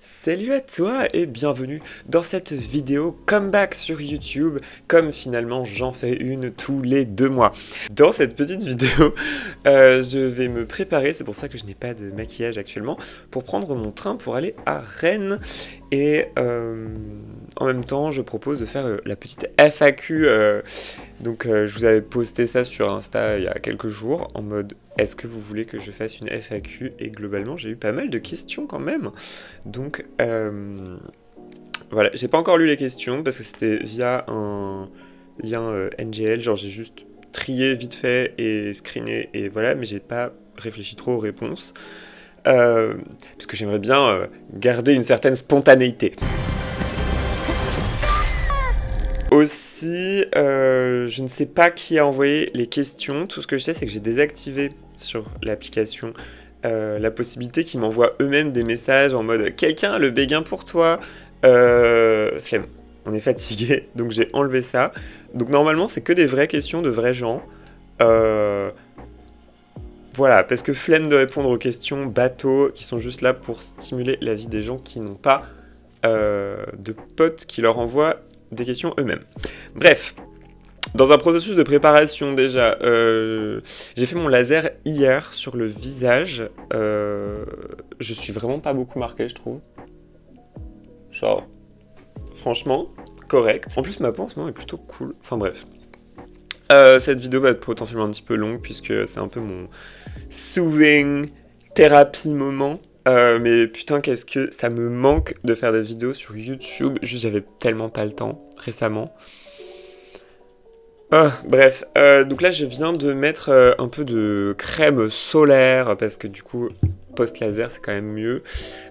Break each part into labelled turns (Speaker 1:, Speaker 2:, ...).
Speaker 1: Salut à toi et bienvenue dans cette vidéo comeback sur YouTube, comme finalement j'en fais une tous les 2 mois. Dans cette petite vidéo, je vais me préparer, c'est pour ça que je n'ai pas de maquillage actuellement, pour prendre mon train pour aller à Rennes. Et en même temps, je propose de faire la petite FAQ. Je vous avais posté ça sur Insta il y a quelques jours, en mode est-ce que vous voulez que je fasse une FAQ? Et globalement, j'ai eu pas mal de questions quand même. Donc voilà, j'ai pas encore lu les questions parce que c'était via un lien NGL, genre j'ai juste trié vite fait et screené et voilà, mais j'ai pas réfléchi trop aux réponses. Parce que j'aimerais bien garder une certaine spontanéité. Aussi, je ne sais pas qui a envoyé les questions. Tout ce que je sais, c'est que j'ai désactivé sur l'application la possibilité qu'ils m'envoient eux-mêmes des messages en mode « Quelqu'un a le béguin pour toi ?» Flemme, on est fatigué, donc j'ai enlevé ça. Donc normalement, c'est que des vraies questions de vrais gens. Voilà, parce que flemme de répondre aux questions bateaux qui sont juste là pour stimuler la vie des gens qui n'ont pas de potes qui leur envoient des questions eux-mêmes. Bref, dans un processus de préparation déjà, j'ai fait mon laser hier sur le visage. Je suis vraiment pas beaucoup marqué, je trouve. Genre, franchement, correct. En plus, ma peau en ce moment est plutôt cool. Enfin bref. Cette vidéo va être potentiellement un petit peu longue puisque c'est un peu mon soothing thérapie moment. Mais putain, qu'est-ce que ça me manque de faire des vidéos sur YouTube. Juste, j'avais tellement pas le temps récemment. Bref, donc là, je viens de mettre un peu de crème solaire parce que du coup, post-laser, c'est quand même mieux.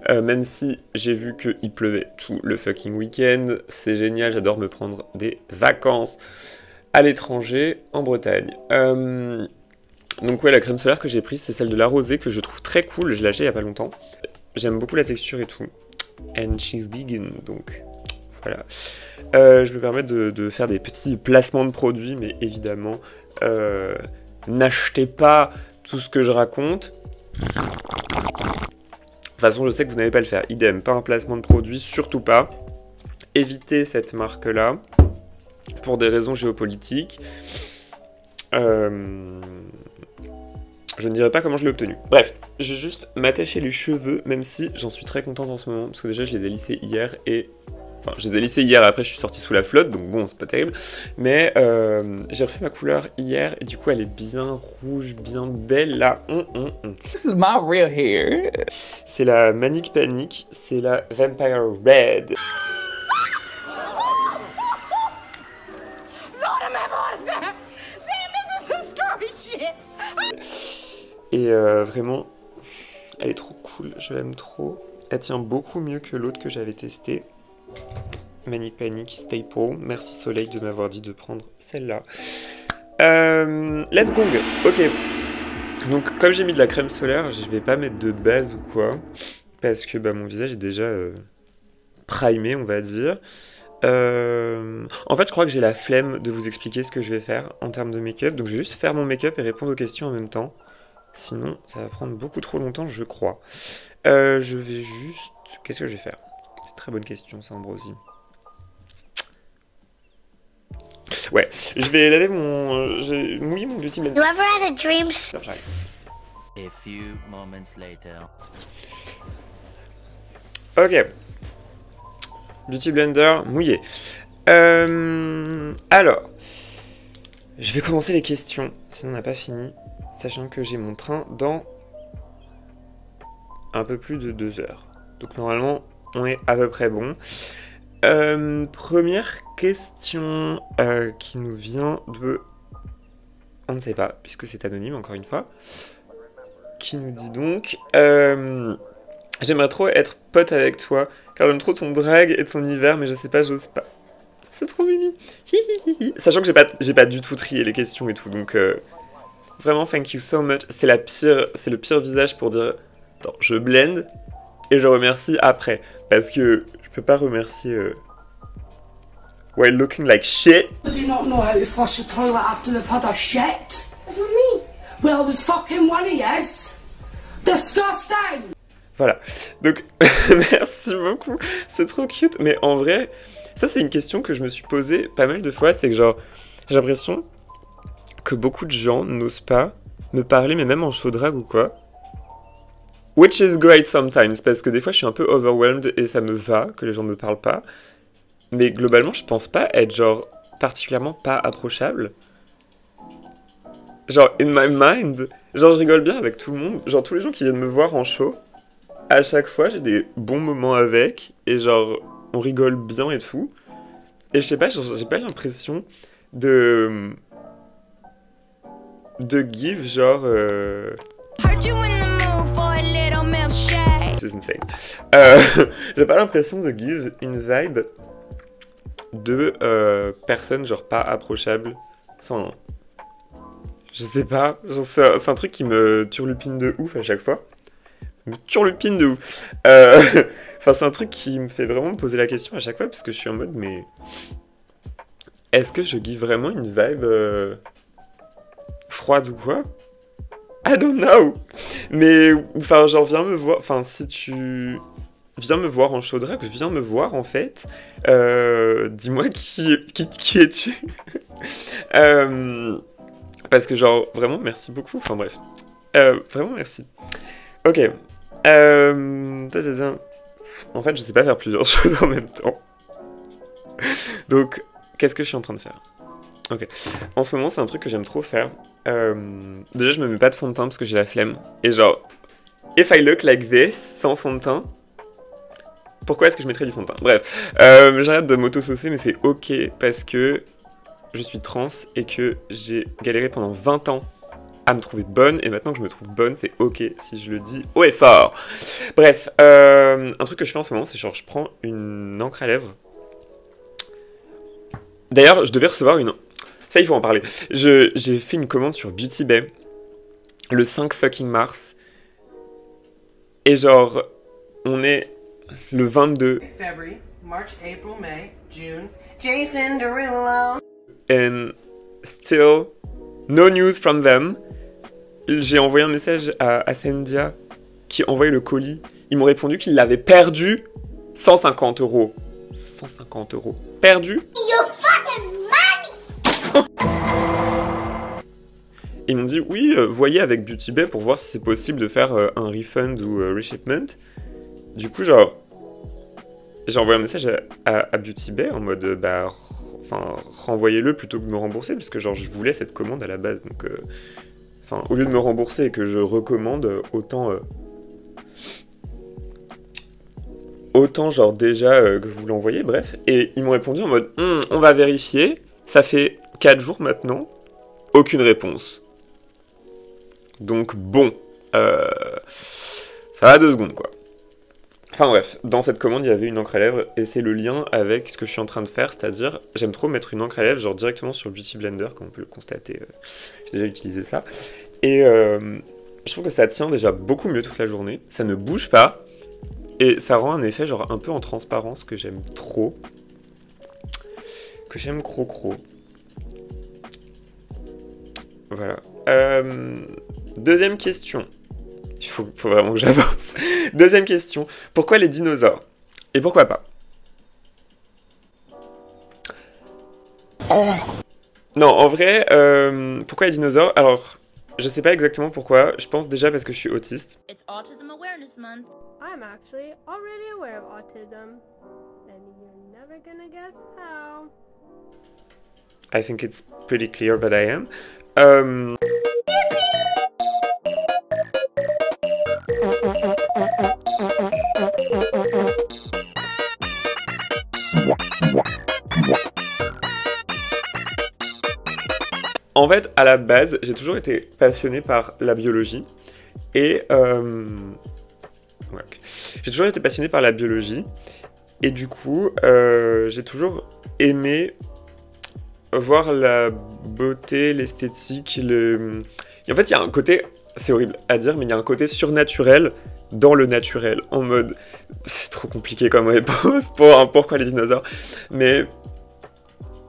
Speaker 1: Même si j'ai vu qu'il pleuvait tout le fucking week-end. C'est génial, j'adore me prendre des vacances à l'étranger, en Bretagne. Donc ouais, la crème solaire que j'ai prise, c'est celle de La Rosée, que je trouve très cool, je l'ai achetée il y a pas longtemps. J'aime beaucoup la texture et tout. And she's vegan, donc voilà. Je me permets de faire des petits placements de produits, mais évidemment, n'achetez pas tout ce que je raconte. De toute façon, je sais que vous n'allez pas le faire. Idem, pas un placement de produit, surtout pas. Évitez cette marque-là, pour des raisons géopolitiques. Je ne dirai pas comment je l'ai obtenu. Bref, je vais juste m'attacher les cheveux, même si j'en suis très contente en ce moment, parce que déjà je les ai lissés hier et... Enfin, je les ai lissés hier, après je suis sorti sous la flotte, donc bon, c'est pas terrible. Mais j'ai refait ma couleur hier, et du coup elle est bien rouge, bien belle, là.
Speaker 2: This is my real hair.
Speaker 1: C'est la Manic Panic, c'est la Vampire Red. Et vraiment, elle est trop cool, je l'aime trop. Elle tient beaucoup mieux que l'autre que j'avais testé. Manic Panic Staple. Merci Soleil de m'avoir dit de prendre celle-là. Let's go. Ok. Donc comme j'ai mis de la crème solaire, je vais pas mettre de base ou quoi. Parce que bah, mon visage est déjà primé, on va dire. En fait, je crois que j'ai la flemme de vous expliquer ce que je vais faire en termes de make-up. Donc je vais juste faire mon make-up et répondre aux questions en même temps. Sinon, ça va prendre beaucoup trop longtemps, je crois. Je vais juste... Qu'est-ce que je vais faire? C'est une très bonne question, ça, Ambrosie. Ouais, je vais laver mon... J'ai mouillé mon beauty blender.
Speaker 3: You ever had a dream?
Speaker 1: J'arrive.
Speaker 4: A few moments later.
Speaker 1: Ok. Beauty blender mouillé. Alors, je vais commencer les questions, sinon on n'a pas fini. Sachant que j'ai mon train dans un peu plus de 2 heures. Donc normalement, on est à peu près bon. Première question qui nous vient de... On ne sait pas, puisque c'est anonyme, encore une fois. Qui nous dit donc... J'aimerais trop être pote avec toi, car j'aime trop ton drag et ton hiver, mais je sais pas, j'ose pas. C'est trop mimi. Sachant que j'ai pas du tout trié les questions et tout, donc... Vraiment, thank you so much. C'est le pire visage pour dire... Attends, je blend et je remercie après. Parce que je peux pas remercier... while looking like shit.
Speaker 5: Do you not know how to flush the toilet after they've had a shit?
Speaker 3: What do you mean?
Speaker 5: Well, it was fucking one of yous. Disgusting!
Speaker 1: Voilà. Donc, merci beaucoup. C'est trop cute. Mais en vrai, ça, c'est une question que je me suis posée pas mal de fois. C'est que genre, j'ai l'impression que beaucoup de gens n'osent pas me parler, mais même en show drag ou quoi. Which is great sometimes, parce que des fois, je suis un peu overwhelmed et ça me va que les gens me parlent pas. Mais globalement, je pense pas être genre particulièrement pas approchable. Genre, in my mind, genre je rigole bien avec tout le monde. Genre, tous les gens qui viennent me voir en show, à chaque fois, j'ai des bons moments avec. Et genre, on rigole bien et tout. Et je sais pas, j'ai pas l'impression de give, genre... C'est insane. J'ai pas l'impression de give une vibe de personne genre pas approchable. Enfin, je sais pas. C'est un truc qui me turlupine de ouf à chaque fois. Me turlupine de ouf. Enfin, c'est un truc qui me fait vraiment me poser la question à chaque fois parce que je suis en mode, mais est-ce que je give vraiment une vibe froide ou quoi? I don't know. Mais enfin, genre viens me voir. Enfin, si tu viens me voir en show drag, viens me voir en fait. Dis-moi qui es-tu? Parce que genre vraiment merci beaucoup. Enfin bref, vraiment merci. Ok. En fait, je sais pas faire plusieurs choses en même temps. Donc, qu'est-ce que je suis en train de faire? Ok. En ce moment, c'est un truc que j'aime trop faire. Déjà, je me mets pas de fond de teint parce que j'ai la flemme. Et genre, if I look like this, sans fond de teint, pourquoi est-ce que je mettrais du fond de teint? Bref, j'arrête de m'auto-saucer, mais c'est ok parce que je suis trans et que j'ai galéré pendant 20 ans à me trouver bonne. Et maintenant que je me trouve bonne, c'est ok si je le dis haut et fort. Bref, un truc que je fais en ce moment, c'est genre, je prends une encre à lèvres. D'ailleurs, je devais recevoir une... Ça, il faut en parler. J'ai fait une commande sur Beauty Bay le 5 fucking mars. Et genre, on est le 22.
Speaker 3: February, March, April, May, June. Jason Derulo.
Speaker 1: And still, no news from them. J'ai envoyé un message à Sendia qui envoyait le colis. Ils m'ont répondu qu'ils l'avaient perdu. 150 €. 150 € perdu. Ils m'ont dit oui, voyez avec Beauty Bay pour voir si c'est possible de faire un refund ou reshipment. Du coup, genre, j'ai envoyé un message à Beauty Bay en mode bah, enfin, renvoyez-le plutôt que de me rembourser, parce que genre je voulais cette commande à la base. Donc, enfin, au lieu de me rembourser et que je recommande, autant genre déjà que vous l'envoyez, bref. Et ils m'ont répondu en mode on va vérifier. Ça fait 4 jours maintenant, aucune réponse. Donc bon, ça va 2 secondes quoi. Enfin bref, dans cette commande il y avait une encre à lèvres et c'est le lien avec ce que je suis en train de faire, c'est-à-dire j'aime trop mettre une encre à lèvres genre directement sur Beauty Blender comme on peut le constater, j'ai déjà utilisé ça. Et je trouve que ça tient déjà beaucoup mieux toute la journée, ça ne bouge pas et ça rend un effet genre un peu en transparence que j'aime trop. Que j'aime cro-cro. Voilà. Deuxième question. Il faut vraiment que j'avance. Deuxième question. Pourquoi les dinosaures? Et pourquoi pas? Non, en vrai, pourquoi les dinosaures? Alors, je sais pas exactement pourquoi. Je pense déjà parce que je suis autiste.
Speaker 6: It's Autism Awareness Month.
Speaker 7: I'm actually already aware of autism, and you're never gonna guess how.
Speaker 1: I think it's pretty clear that I am. En fait, à la base, j'ai toujours été passionné par la biologie. Et... J'ai toujours été passionné par la biologie. Et du coup, j'ai toujours aimé voir la beauté, l'esthétique, Et en fait, il y a un côté... C'est horrible à dire, mais il y a un côté surnaturel dans le naturel. En mode... C'est trop compliqué comme réponse pour pourquoi les dinosaures. Mais...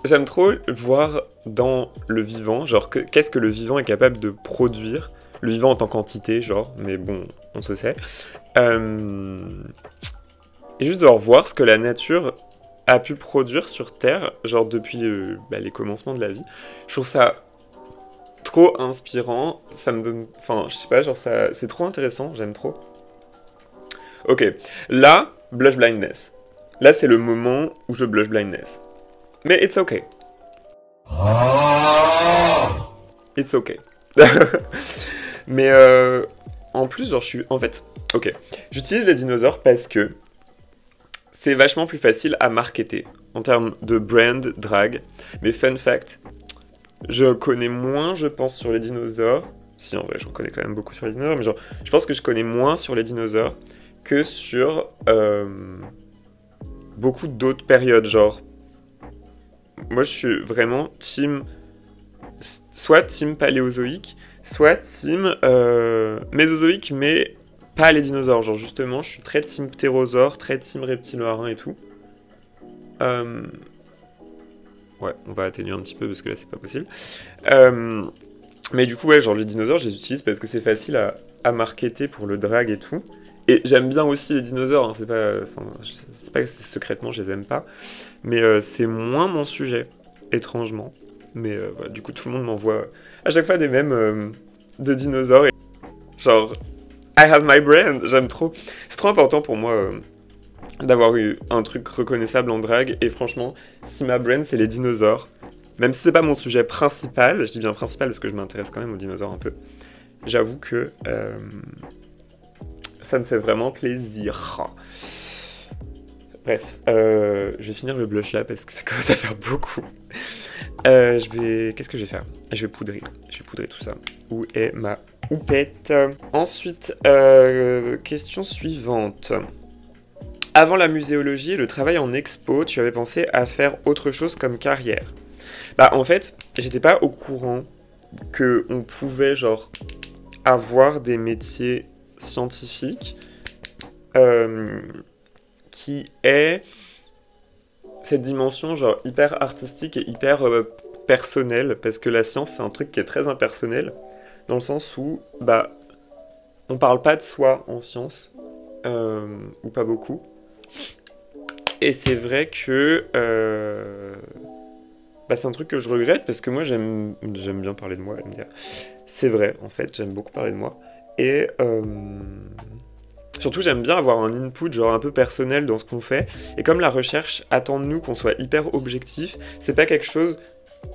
Speaker 1: J'aime trop voir dans le vivant, genre qu'est-ce que le vivant est capable de produire, le vivant en tant qu'entité, genre, mais bon, on se sait. Et juste de revoir ce que la nature a pu produire sur Terre, genre depuis les commencements de la vie. Je trouve ça trop inspirant, ça me donne... Enfin, je sais pas, genre ça... C'est trop intéressant, j'aime trop. Ok, là, blush blindness. Là, c'est le moment où je blush blindness. Mais it's okay. It's okay. Mais en plus, genre, je suis... En fait, ok. J'utilise les dinosaures parce que c'est vachement plus facile à marketer en termes de brand, drag. Mais fun fact, je connais moins, je pense, sur les dinosaures. Si, en vrai, j'en connais quand même beaucoup sur les dinosaures. Mais genre, je pense que je connais moins sur les dinosaures que sur beaucoup d'autres périodes. Genre, moi, je suis vraiment team... Soit team paléozoïque, soit team mésozoïque, mais pas les dinosaures. Genre, justement, je suis très team ptérosaure, très team reptilo-marin et tout. Ouais, on va atténuer un petit peu parce que là, c'est pas possible. Mais du coup, ouais, genre, les dinosaures, je les utilise parce que c'est facile à marketer pour le drag et tout. Et j'aime bien aussi les dinosaures, hein, c'est pas que secrètement, je les aime pas. Mais c'est moins mon sujet, étrangement. Mais voilà, du coup, tout le monde m'envoie à chaque fois des mèmes de dinosaures. Et... genre, I have my brand, j'aime trop. C'est trop important pour moi d'avoir eu un truc reconnaissable en drag. Et franchement, si ma brand, c'est les dinosaures, même si c'est pas mon sujet principal, je dis bien principal parce que je m'intéresse quand même aux dinosaures un peu, j'avoue que ça me fait vraiment plaisir. Bref, je vais finir le blush là parce que ça commence à faire beaucoup. Qu'est-ce que je vais faire? Je vais poudrer tout ça. Où est ma houppette? Ensuite, question suivante. Avant la muséologie et le travail en expo, tu avais pensé à faire autre chose comme carrière? Bah en fait, j'étais pas au courant que on pouvait genre avoir des métiers scientifiques qui est cette dimension genre hyper artistique et hyper personnelle, parce que la science c'est un truc qui est très impersonnel, dans le sens où bah on parle pas de soi en science, ou pas beaucoup, et c'est vrai que bah, c'est un truc que je regrette, parce que moi j'aime bien parler de moi, c'est vrai en fait, j'aime beaucoup parler de moi, et surtout, j'aime bien avoir un input genre un peu personnel dans ce qu'on fait. Et comme la recherche attend de nous qu'on soit hyper objectif, c'est pas quelque chose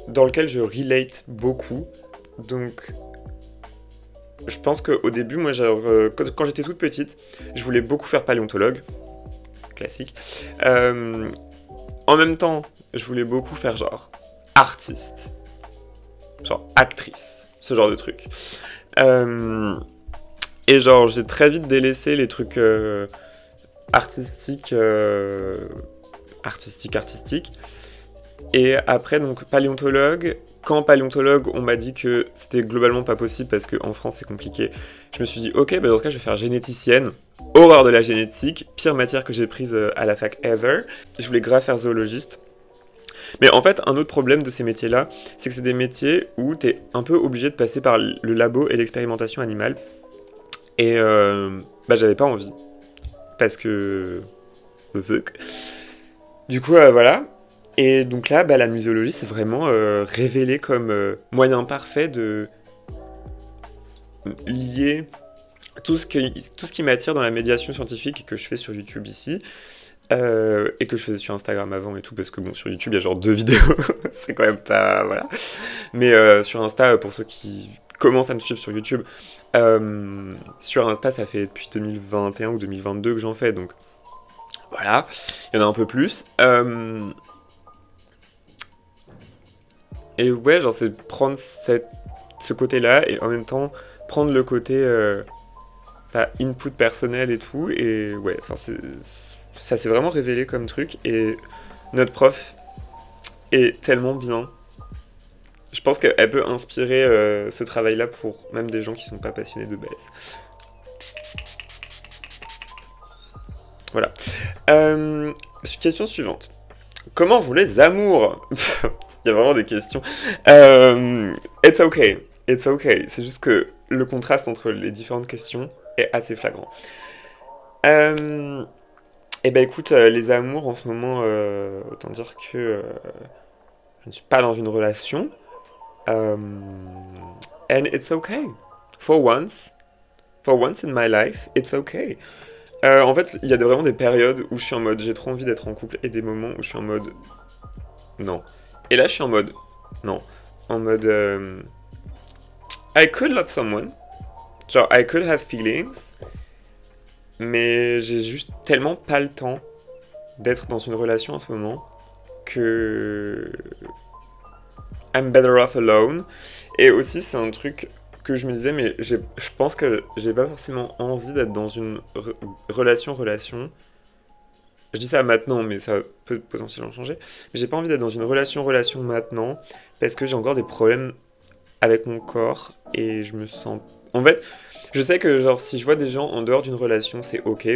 Speaker 1: dans lequel je relate beaucoup. Donc, je pense qu'au début, moi, genre, quand j'étais toute petite, je voulais beaucoup faire paléontologue. Classique. En même temps, je voulais beaucoup faire genre artiste. Genre actrice. Ce genre de truc. Et genre, j'ai très vite délaissé les trucs artistiques. Et après, donc, paléontologue. Quand paléontologue, on m'a dit que c'était globalement pas possible parce qu'en France, c'est compliqué. Je me suis dit, ok, bah dans ce cas, je vais faire généticienne. Horreur de la génétique. Pire matière que j'ai prise à la fac ever. Je voulais grave faire zoologiste. Mais en fait, un autre problème de ces métiers-là, c'est que c'est des métiers où t'es un peu obligé de passer par le labo et l'expérimentation animale. Et bah j'avais pas envie. Parce que... Du coup, voilà. Et donc là, bah, la muséologie, c'est vraiment révélé comme moyen parfait de lier tout ce qui m'attire dans la médiation scientifique et que je fais sur YouTube ici. Et que je faisais sur Instagram avant et tout, parce que bon, sur YouTube, il y a genre 2 vidéos. C'est quand même pas... Voilà. Mais sur Insta, pour ceux qui commencent à me suivre sur YouTube... sur Insta, ça fait depuis 2021 ou 2022 que j'en fais, donc voilà, il y en a un peu plus. Et ouais, genre c'est prendre ce côté-là et en même temps prendre le côté input personnel et tout. Et ouais, enfin ça s'est vraiment révélé comme truc. Et notre prof est tellement bien. Je pense qu'elle peut inspirer ce travail-là pour même des gens qui sont pas passionnés de base. Voilà. Question suivante. Comment vont les amours? Il y a vraiment des questions. It's okay. It's okay. C'est juste que le contraste entre les différentes questions est assez flagrant. Et ben écoute, les amours en ce moment, autant dire que je ne suis pas dans une relation. And it's okay. For once in my life, it's okay. En fait, il y a vraiment des périodes où je suis en mode j'ai trop envie d'être en couple et des moments où je suis en mode non. Et là, je suis en mode non. En mode I could love someone. Genre, I could have feelings. Mais j'ai juste tellement pas le temps d'être dans une relation en ce moment que I'm better off alone. Et aussi, c'est un truc que je me disais, mais je pense que j'ai pas forcément envie d'être dans une relation. Je dis ça maintenant, mais ça peut potentiellement changer. Mais j'ai pas envie d'être dans une relation maintenant, parce que j'ai encore des problèmes avec mon corps, et je me sens... En fait, je sais que genre si je vois des gens en dehors d'une relation, c'est ok,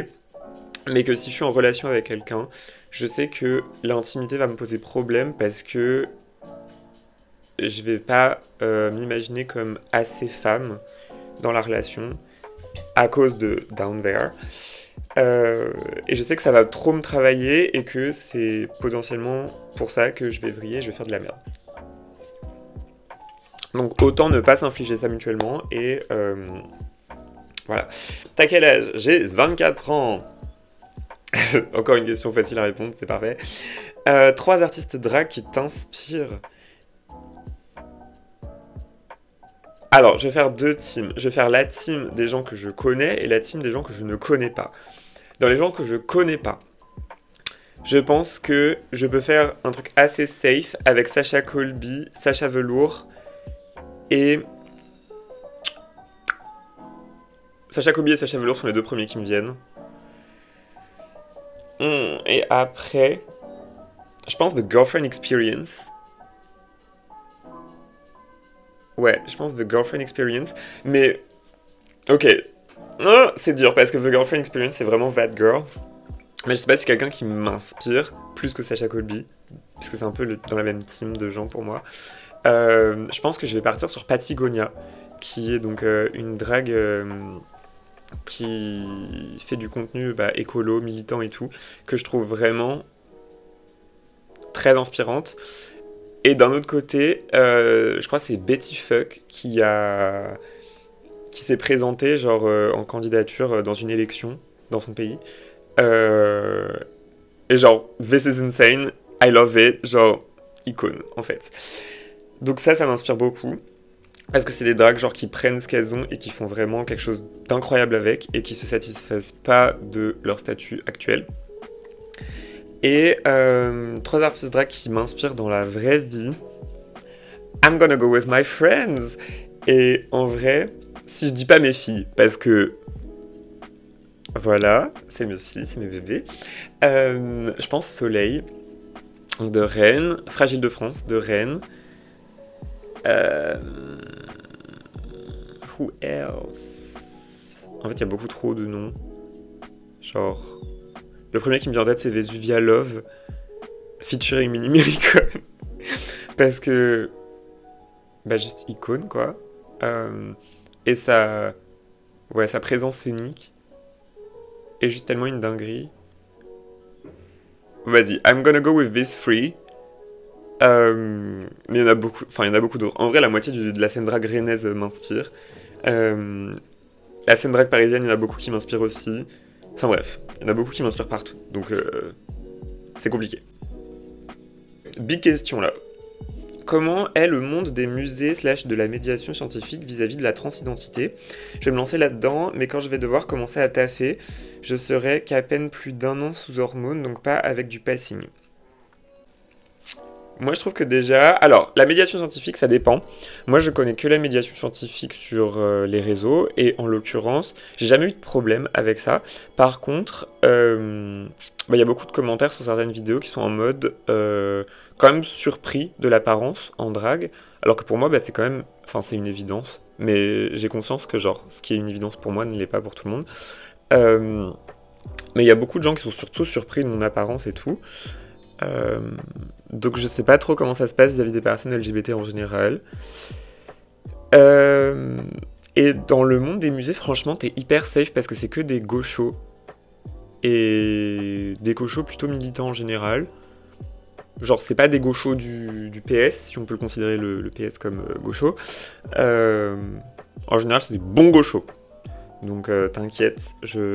Speaker 1: mais que si je suis en relation avec quelqu'un, je sais que l'intimité va me poser problème, parce que je vais pas m'imaginer comme assez femme dans la relation à cause de Down There. Et je sais que ça va trop me travailler et que c'est potentiellement pour ça que je vais vriller et je vais faire de la merde. Donc autant ne pas s'infliger ça mutuellement et voilà. T'as quel âge? J'ai 24 ans. Encore une question facile à répondre, c'est parfait. 3 artistes drag qui t'inspirent. Alors, je vais faire 2 teams. Je vais faire la team des gens que je connais et la team des gens que je ne connais pas. Dans les gens que je connais pas, je pense que je peux faire un truc assez safe avec Sasha Colby, Sacha Velour et... Sasha Colby et Sacha Velour sont les 2 premiers qui me viennent. Et après, je pense The Girlfriend Experience. Ouais, je pense The Girlfriend Experience. Mais, ok. Oh, c'est dur parce que The Girlfriend Experience, c'est vraiment That Girl. Mais je sais pas si c'est quelqu'un qui m'inspire plus que Sasha Colby. Puisque c'est un peu dans la même team de gens pour moi. Je pense que je vais partir sur Patagonia. Qui est donc une drague qui fait du contenu écolo, militant et tout. Que je trouve vraiment très inspirante. Et d'un autre côté, je crois que c'est Betty Fuck qui s'est présentée genre en candidature dans une élection dans son pays. Et genre, this is insane, I love it, genre, icône en fait. Donc ça m'inspire beaucoup. Parce que c'est des drags genre qui prennent ce qu'elles ont et qui font vraiment quelque chose d'incroyable avec et qui se satisfaisent pas de leur statut actuel. Et 3 artistes drag qui m'inspirent dans la vraie vie. I'm gonna go with my friends. Et en vrai, si je dis pas mes filles, parce que voilà, c'est mes filles, c'est mes bébés. Je pense Soleil de Rennes, Fragile de France de Rennes. Who else? En fait, il y a beaucoup trop de noms. Genre, le premier qui me vient en tête, c'est Vesuvia Love, featuring Mini Miracle. Parce que, juste icône, quoi. Et sa présence scénique est juste tellement une dinguerie. Vas-y, I'm gonna go with this three. Mais il y en a beaucoup d'autres. En vrai, la moitié de la scène drag rennaise m'inspire. La scène drag parisienne, il y en a beaucoup qui m'inspirent aussi. Enfin bref, il y en a beaucoup qui m'inspirent partout. Donc, c'est compliqué. Big question là. Comment est le monde des musées / de la médiation scientifique vis-à-vis de la transidentité? Je vais me lancer là-dedans, mais quand je vais devoir commencer à taffer, je serai qu'à peine plus d'1 an sous hormones, donc pas avec du passing. Moi, je trouve que déjà... Alors, la médiation scientifique, ça dépend. Moi, je connais que la médiation scientifique sur les réseaux, et en l'occurrence, j'ai jamais eu de problème avec ça. Par contre, y a beaucoup de commentaires sur certaines vidéos qui sont en mode... quand même surpris de l'apparence en drague, alors que pour moi, c'est quand même... Enfin, c'est une évidence, mais j'ai conscience que, genre, ce qui est une évidence pour moi ne l'est pas pour tout le monde. Mais il y a beaucoup de gens qui sont surtout surpris de mon apparence et tout. Donc je sais pas trop comment ça se passe vis-à-vis des personnes LGBT en général. Et dans le monde des musées, franchement, t'es hyper safe parce que c'est que des gauchos. Et des gauchos plutôt militants en général. Genre, c'est pas des gauchos du PS, si on peut considérer le PS comme gaucho. En général, c'est des bons gauchos. Donc, t'inquiète.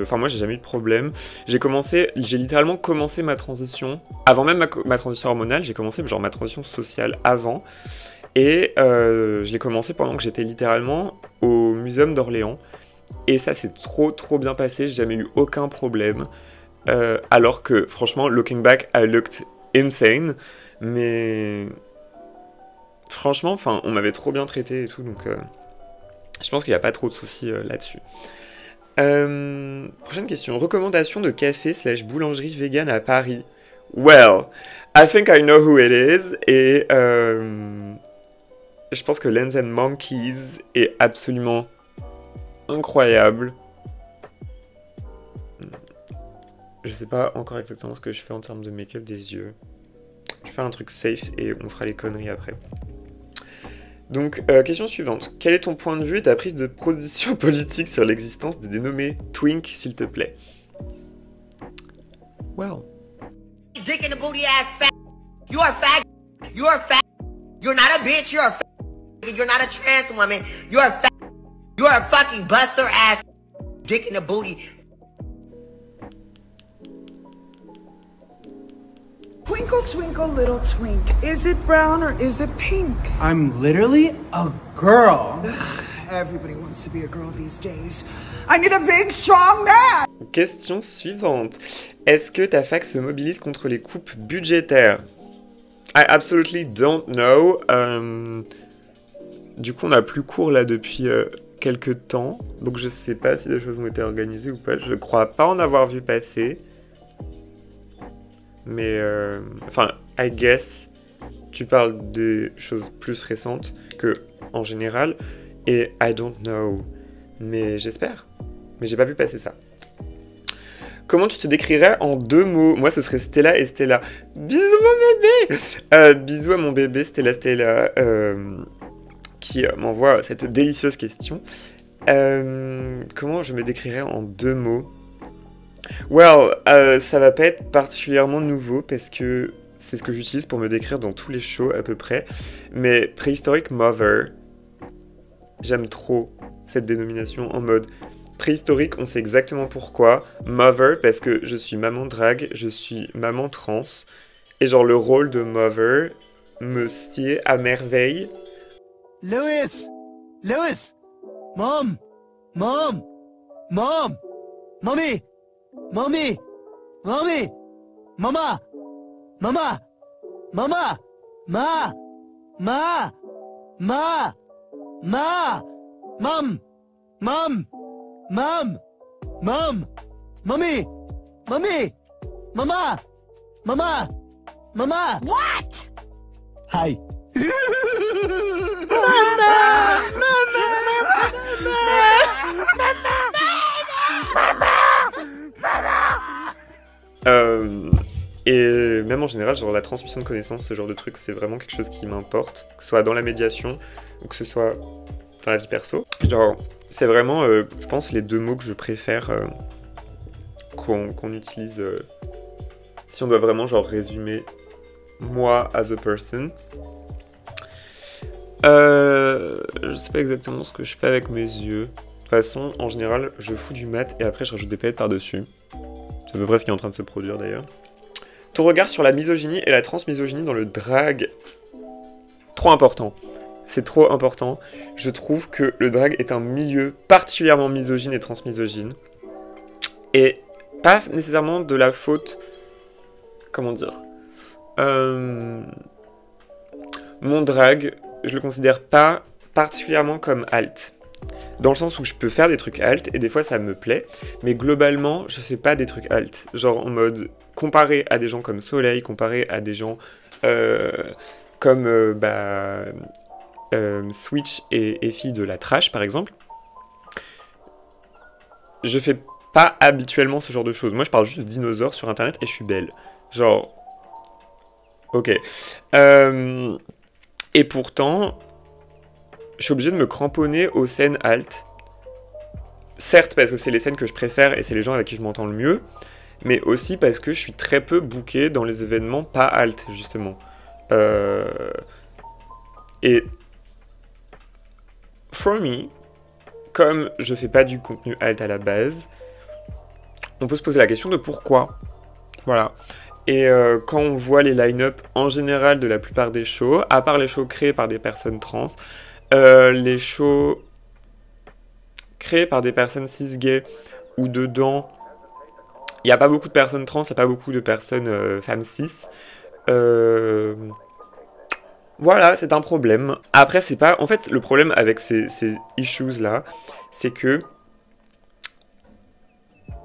Speaker 1: Enfin, moi, j'ai jamais eu de problème. J'ai littéralement commencé ma transition. Avant même ma transition hormonale, j'ai commencé genre ma transition sociale avant. Et je l'ai commencé pendant que j'étais littéralement au Muséum d'Orléans. Et ça s'est trop bien passé, j'ai jamais eu aucun problème. Alors que, franchement, looking back, I looked insane. Mais franchement, on m'avait trop bien traité et tout, donc je pense qu'il n'y a pas trop de soucis là-dessus. Prochaine question. Recommandation de café / boulangerie vegan à Paris. Well, I think I know who it is. Et je pense que Lens and Monkeys est absolument incroyable. Je sais pas encore exactement ce que je fais en termes de make-up des yeux. Je vais faire un truc safe et on fera les conneries après. Donc, question suivante. Quel est ton point de vue et ta prise de position politique sur l'existence des dénommés twink, s'il te plaît? Well.
Speaker 3: Dick in the booty ass fat. You are fat. You are fat. You're not a bitch. You're a fat. You're not a trans woman. You're a fat. You are a fucking buster ass. Dick in the booty.
Speaker 8: Twinkle, twinkle, little twink. Is it brown or is it pink?
Speaker 2: I'm literally a girl.
Speaker 8: Everybody wants to be a girl these days. I need a big, strong man!
Speaker 1: Question suivante. Est-ce que ta fac se mobilise contre les coupes budgétaires? I absolutely don't know. Du coup, on n'a plus cours là depuis quelques temps. Donc je sais pas si des choses ont été organisées ou pas. Je crois pas en avoir vu passer. Mais, enfin, I guess, tu parles des choses plus récentes que en général, et I don't know, mais j'espère. Mais j'ai pas vu passer ça. Comment tu te décrirais en 2 mots? Moi, ce serait Stella et Stella. Bisous mon bébé. Bisous à mon bébé Stella qui m'envoie cette délicieuse question. Comment je me décrirais en 2 mots? Well, ça va pas être particulièrement nouveau parce que c'est ce que j'utilise pour me décrire dans tous les shows à peu près. Mais Prehistoric Mother, j'aime trop cette dénomination en mode préhistorique, on sait exactement pourquoi. Mother, parce que je suis maman drag, je suis maman trans. Et genre le rôle de Mother me sied à merveille.
Speaker 9: Lewis! Lewis! Mom! Mom! Mom! Mommy! Mommy! Mommy! Mama! Mama! Mama! Ma! Ma! Ma! Ma! Mom! Mom! Mom! Mom! Mommy! Mommy! Mama! Mama! Mama! What? Hi.
Speaker 1: Et même en général, genre la transmission de connaissances, ce genre de truc, c'est vraiment quelque chose qui m'importe, que ce soit dans la médiation ou que ce soit dans la vie perso. Genre, c'est vraiment, je pense, les 2 mots que je préfère qu'on utilise si on doit vraiment genre résumer moi as a person. Je sais pas exactement ce que je fais avec mes yeux. De toute façon, en général, je fous du mat et après je rajoute des paillettes par-dessus. C'est à peu près ce qui est en train de se produire d'ailleurs. Ton regard sur la misogynie et la transmisogynie dans le drag. Trop important. C'est trop important. Je trouve que le drag est un milieu particulièrement misogyne et transmisogyne. Et pas nécessairement de la faute... Comment dire mon drag, je le considère pas particulièrement comme alt. Dans le sens où je peux faire des trucs alt et des fois ça me plaît, mais globalement je fais pas des trucs alt. Genre en mode comparé à des gens comme Soleil, comparé à des gens comme Switch et Effie de la trash par exemple. Je fais pas habituellement ce genre de choses. Moi je parle juste de dinosaures sur internet et je suis belle. Genre... Ok. Et pourtant, je suis obligé de me cramponner aux scènes alt Certes parce que c'est les scènes que je préfère et c'est les gens avec qui je m'entends le mieux, mais aussi parce que je suis très peu booké dans les événements pas alt, justement. Et for me, comme je fais pas du contenu alt à la base, on peut se poser la question de pourquoi. Voilà. Et quand on voit les line-up en général de la plupart des shows, à part les shows créés par des personnes trans, les shows créés par des personnes cis-gays, où dedans, il n'y a pas beaucoup de personnes trans, il n'y a pas beaucoup de personnes femmes cis. Voilà, c'est un problème. Après, c'est pas... En fait, le problème avec ces issues-là, c'est que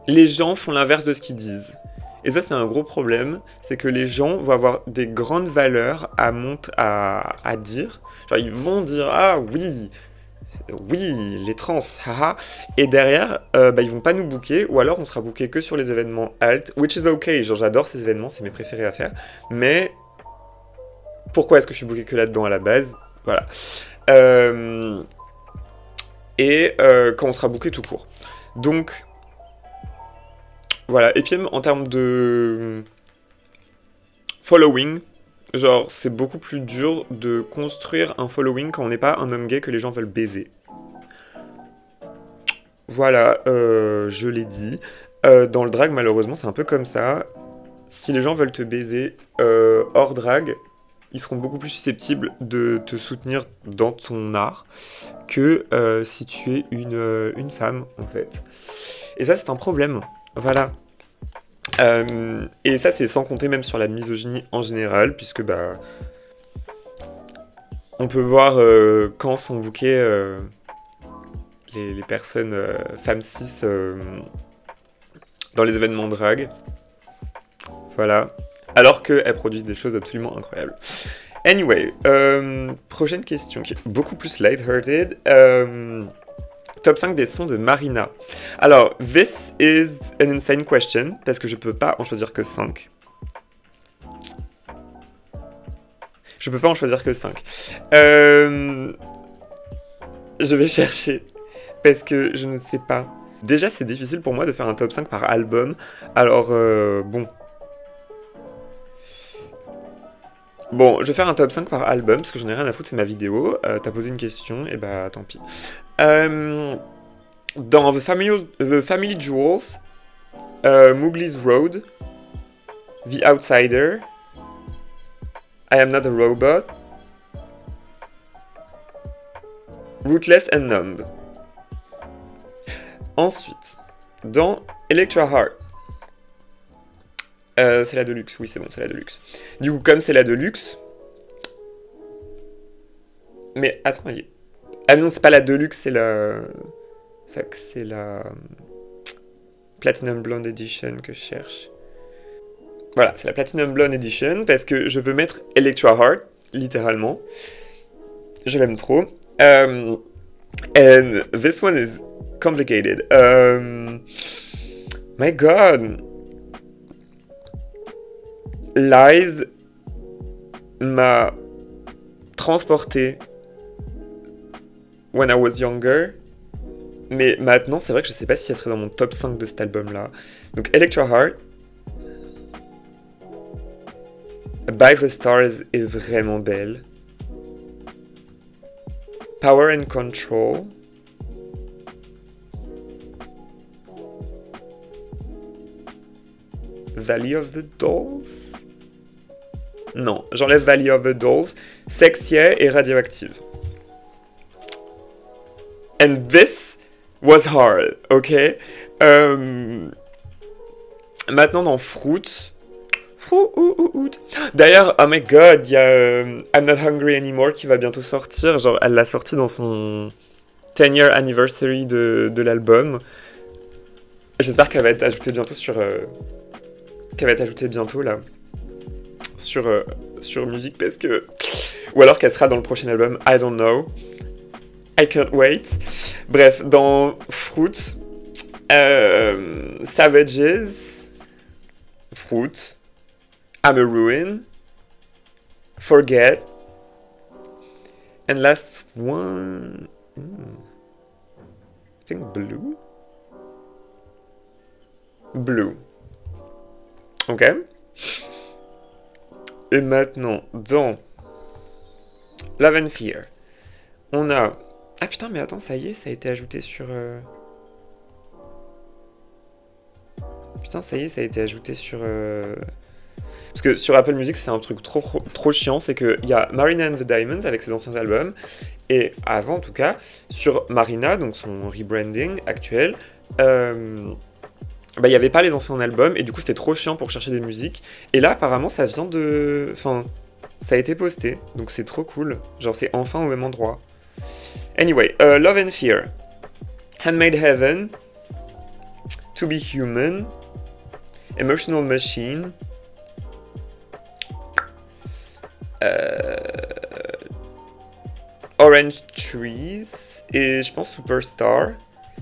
Speaker 1: les gens font l'inverse de ce qu'ils disent. Et ça, c'est un gros problème, c'est que les gens vont avoir des grandes valeurs à dire. Genre, ils vont dire « Ah oui, oui, les trans, haha !» Et derrière, ils vont pas nous booker, ou alors on sera booké que sur les événements alt, which is okay, genre j'adore ces événements, c'est mes préférés à faire, mais pourquoi est-ce que je suis booké que là-dedans à la base? Voilà. Quand on sera booké tout court. Donc... Voilà, et puis même en termes de following, genre c'est beaucoup plus dur de construire un following quand on n'est pas un homme gay que les gens veulent baiser. Voilà, je l'ai dit. Dans le drag, malheureusement, c'est un peu comme ça. Si les gens veulent te baiser hors drag, ils seront beaucoup plus susceptibles de te soutenir dans ton art que si tu es une femme, en fait. Et ça, c'est un problème. Voilà. Et ça, c'est sans compter même sur la misogynie en général, puisque on peut voir quand sont bookées les personnes femmes cis dans les événements drag. Voilà. Alors qu'elles produisent des choses absolument incroyables. Anyway, prochaine question qui est beaucoup plus light-hearted. Top 5 des sons de Marina. Alors, this is an insane question, parce que je peux pas en choisir que 5. Je peux pas en choisir que 5. Je vais chercher, parce que je ne sais pas. Déjà, c'est difficile pour moi de faire un top 5 par album. Alors, bon. Bon, je vais faire un top 5 par album, parce que j'en ai rien à foutre, c'est ma vidéo. T'as posé une question, et bah tant pis. Dans The Family Jewels, Mowgli's Road, The Outsider, I Am Not a Robot, Rootless and Numb. Ensuite, dans Electra Heart, c'est la Deluxe, oui c'est bon, c'est la Deluxe. Du coup, comme c'est la Deluxe... Mais, attends, ah non, c'est pas la Deluxe, c'est la... Fuck, c'est la... Platinum Blonde Edition que je cherche. Voilà, c'est la Platinum Blonde Edition, parce que je veux mettre Electra Heart, littéralement. Je l'aime trop. And this one is complicated. My god... Lies m'a transporté when I was younger, mais maintenant c'est vrai que je sais pas si elle serait dans mon top 5 de cet album là. Donc Electra Heart, By the Stars est vraiment belle. Power and Control, Valley of the Dolls. Non, j'enlève Valley of the Dolls, Sexy et Radioactive. And this was hard, ok? Maintenant dans Fruit. D'ailleurs, oh my god, il y a I'm Not Hungry Anymore qui va bientôt sortir. Genre, elle l'a sorti dans son 10-year anniversary de l'album. J'espère qu'elle va être ajoutée bientôt sur... qu'elle va être ajoutée bientôt là. Sur musique parce que... Ou alors qu'elle sera dans le prochain album, I don't know. I can't wait. Bref, dans Fruit, Savages, Fruit, I'm a Ruin, Forget, and last one, I think Blue. Blue. Ok. Et maintenant, dans Love and Fear, on a... Ah putain, mais attends, ça y est, ça a été ajouté sur... Putain, ça y est, ça a été ajouté sur... Parce que sur Apple Music, c'est un truc trop chiant, c'est qu'il y a Marina and the Diamonds avec ses anciens albums, et avant en tout cas, sur Marina, donc son rebranding actuel, il n'y avait pas les anciens albums, et du coup c'était trop chiant pour chercher des musiques, et là apparemment ça vient de... Enfin, ça a été posté, donc c'est trop cool, genre c'est enfin au même endroit. Anyway, Love and Fear, Handmade Heaven, To Be Human, Emotional Machine, Orange Trees, et je pense Superstar.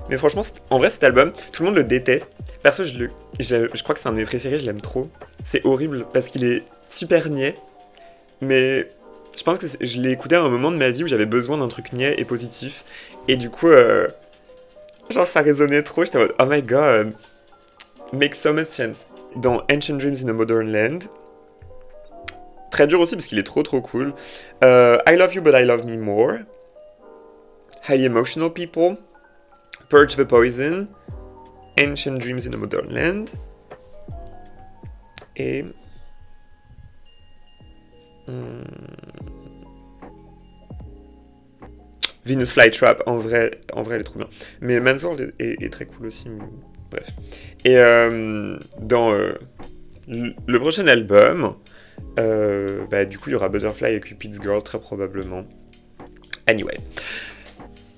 Speaker 1: Mais franchement, en vrai cet album, tout le monde le déteste. Perso, je crois que c'est un de mes préférés, je l'aime trop. C'est horrible parce qu'il est super niais, mais je pense que je l'ai écouté à un moment de ma vie où j'avais besoin d'un truc niais et positif. Et du coup, genre ça résonnait trop, j'étais en mode oh my god, makes so much sense. Dans Ancient Dreams in a Modern Land, très dur aussi parce qu'il est trop cool. I Love You But I Love Me More, Highly Emotional People, Purge the Poison, Ancient Dreams in a Modern Land, et... Venus Flytrap, en vrai elle est trop bien. Mais Man's World est très cool aussi, mais... bref. Et dans le prochain album, du coup il y aura Butterfly et Cupid's Girl très probablement. Anyway.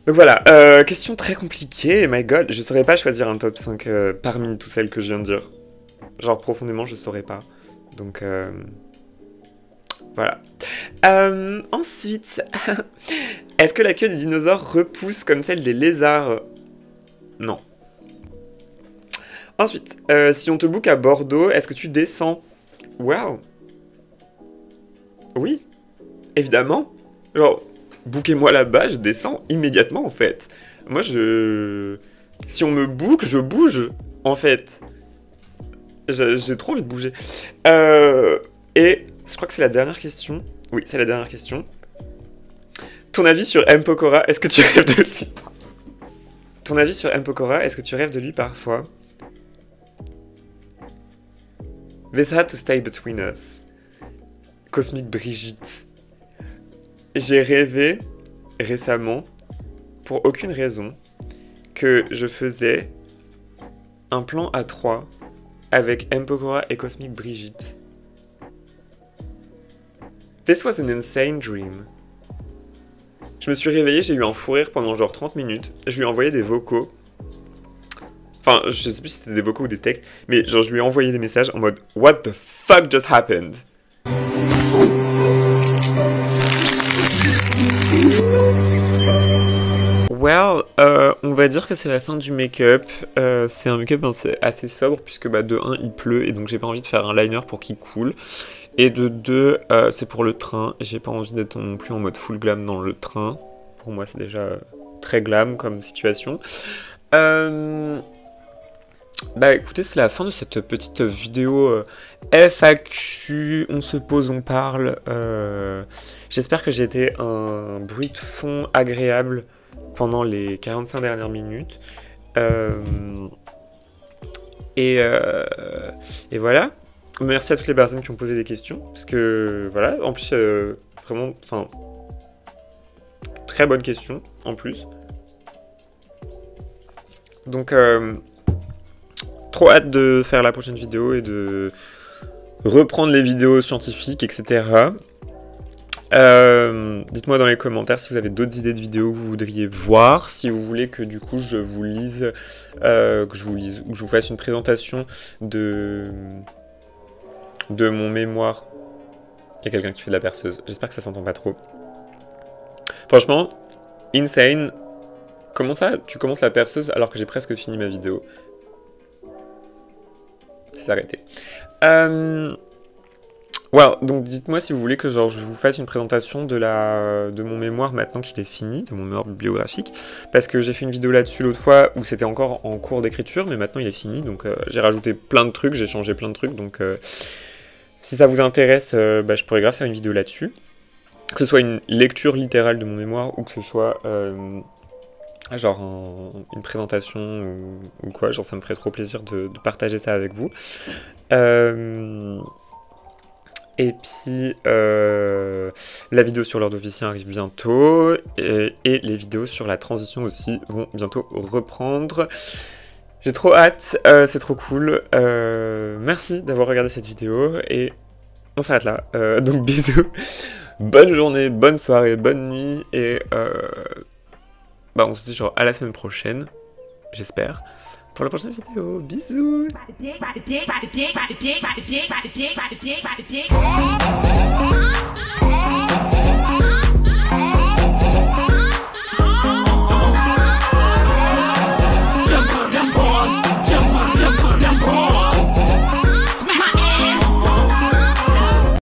Speaker 1: Donc voilà, question très compliquée, my god, je saurais pas choisir un top 5 parmi toutes celles que je viens de dire. Genre profondément je saurais pas. Donc voilà. Ensuite, est-ce que la queue des dinosaures repousse comme celle des lézards? Non. Ensuite, si on te book à Bordeaux, est-ce que tu descends? Waouh. Oui, évidemment. Genre, bookez-moi là-bas, je descends immédiatement en fait. Moi, si on me book, je bouge en fait. J'ai trop envie de bouger. Et je crois que c'est la dernière question. Oui, c'est la dernière question. Ton avis sur M. Pokora, est-ce que tu rêves de lui? Ton avis sur M. Pokora, est-ce que tu rêves de lui parfois? This had to stay between us. Cosmic Brigitte. J'ai rêvé récemment, pour aucune raison, que je faisais un plan à 3 avec M. Pokora et Cosmic Brigitte. This was an insane dream. Je me suis réveillé, j'ai eu un fou rire pendant genre 30 minutes. Je lui ai envoyé des vocaux. Enfin, je sais plus si c'était des vocaux ou des textes, mais genre je lui ai envoyé des messages en mode What the fuck just happened? Well, on va dire que c'est la fin du make-up. C'est un make-up assez sobre puisque de 1 il pleut et donc j'ai pas envie de faire un liner pour qu'il coule. Et de 2, c'est pour le train. J'ai pas envie d'être non plus en mode full glam dans le train. Pour moi c'est déjà très glam comme situation. Écoutez, c'est la fin de cette petite vidéo FAQ, on se pose, on parle. J'espère que j'ai été un bruit de fond agréable pendant les 45 dernières minutes. Et voilà. Merci à toutes les personnes qui ont posé des questions. Parce que voilà, en plus, vraiment, enfin, très bonne question en plus. Donc, trop hâte de faire la prochaine vidéo et de reprendre les vidéos scientifiques, etc. Dites-moi dans les commentaires si vous avez d'autres idées de vidéos que vous voudriez voir, si vous voulez que du coup je vous lise, ou que je vous fasse une présentation de mon mémoire. Il y a quelqu'un qui fait de la perceuse, j'espère que ça s'entend pas trop. Franchement, insane. Comment ça, tu commences la perceuse alors que j'ai presque fini ma vidéo? C'est arrêté. Well, donc dites-moi si vous voulez que genre, je vous fasse une présentation de mon mémoire maintenant qu'il est fini, de mon mémoire bibliographique, parce que j'ai fait une vidéo là-dessus l'autre fois où c'était encore en cours d'écriture, mais maintenant il est fini, donc j'ai rajouté plein de trucs, j'ai changé plein de trucs, donc si ça vous intéresse, je pourrais grave faire une vidéo là-dessus, que ce soit une lecture littérale de mon mémoire ou que ce soit genre une présentation ou quoi, genre ça me ferait trop plaisir de partager ça avec vous. Et puis, la vidéo sur l'ordre officiel arrive bientôt, et les vidéos sur la transition aussi vont bientôt reprendre. J'ai trop hâte, c'est trop cool. Merci d'avoir regardé cette vidéo, et on s'arrête là. Donc bisous, bonne journée, bonne soirée, bonne nuit, et on se dit genre à la semaine prochaine, j'espère. Pour la prochaine vidéo, bisous.
Speaker 3: Hey!